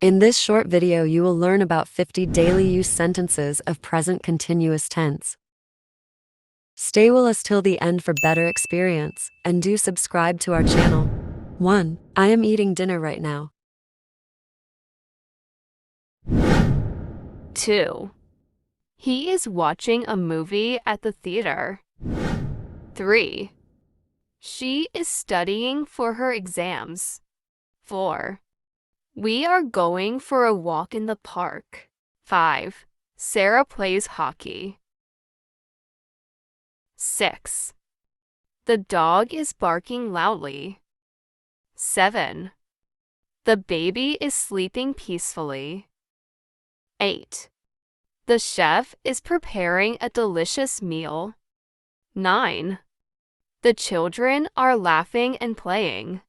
In this short video, you will learn about 50 daily use sentences of present continuous tense. Stay with us till the end for better experience, and do subscribe to our channel. 1. I am eating dinner right now. 2. He is watching a movie at the theater. 3. She is studying for her exams. 4. We are going for a walk in the park. 5. Sarah plays hockey. 6. The dog is barking loudly. 7. The baby is sleeping peacefully. 8. The chef is preparing a delicious meal. 9. The children are laughing and playing.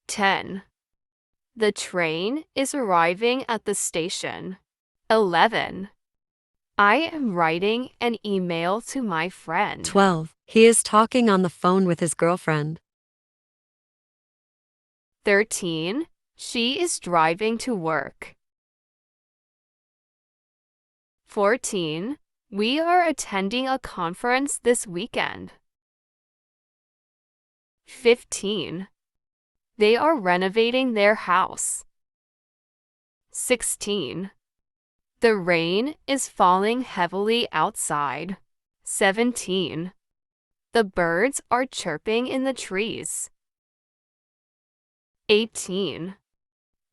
10. The train is arriving at the station. 11. I am writing an email to my friend. 12. He is talking on the phone with his girlfriend. 13. She is driving to work. 14. We are attending a conference this weekend. 15. They are renovating their house. 16. The rain is falling heavily outside. 17. The birds are chirping in the trees. 18.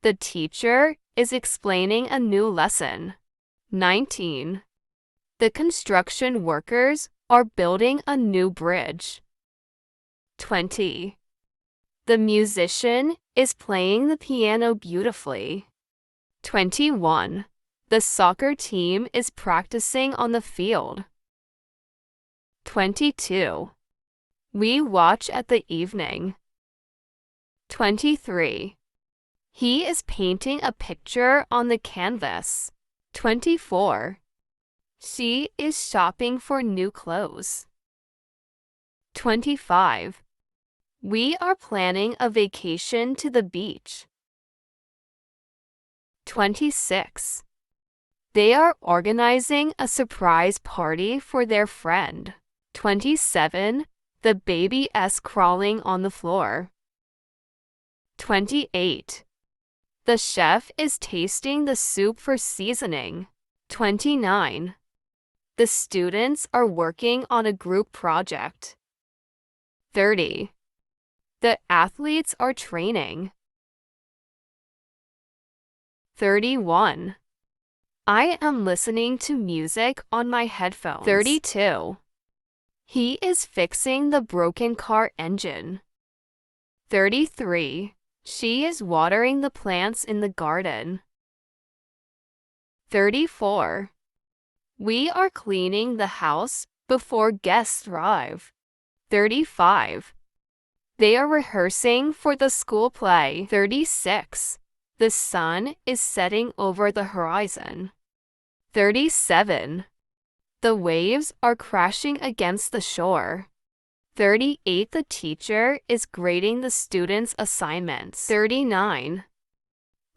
The teacher is explaining a new lesson. 19. The construction workers are building a new bridge. 20. The musician is playing the piano beautifully. 21. The soccer team is practicing on the field. 22. We watch at the evening. 23. He is painting a picture on the canvas. 24. She is shopping for new clothes. 25. We are planning a vacation to the beach. 26. They are organizing a surprise party for their friend. 27. The baby is crawling on the floor. 28. The chef is tasting the soup for seasoning. 29. The students are working on a group project. 30. The athletes are training. 31. I am listening to music on my headphones. 32. He is fixing the broken car engine. 33. She is watering the plants in the garden. 34. We are cleaning the house before guests arrive. 35. They are rehearsing for the school play. 36. The sun is setting over the horizon. 37. The waves are crashing against the shore. 38. The teacher is grading the students' assignments. 39.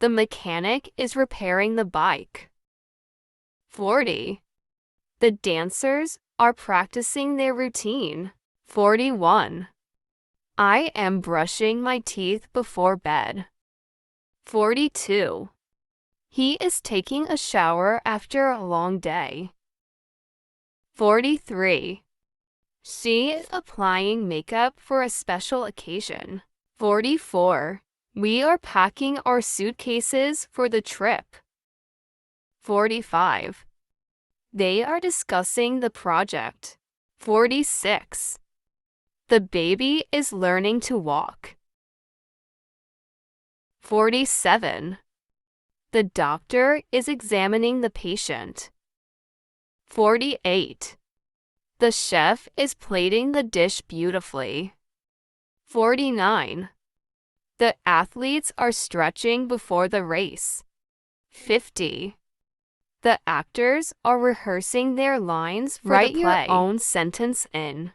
The mechanic is repairing the bike. 40. The dancers are practicing their routine. 41. I am brushing my teeth before bed. 42. He is taking a shower after a long day. 43. She is applying makeup for a special occasion. 44. We are packing our suitcases for the trip. 45. They are discussing the project. 46. The baby is learning to walk. 47. The doctor is examining the patient. 48. The chef is plating the dish beautifully. 49. The athletes are stretching before the race. 50. The actors are rehearsing their lines for the play. Write your own sentence in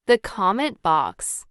the comment box.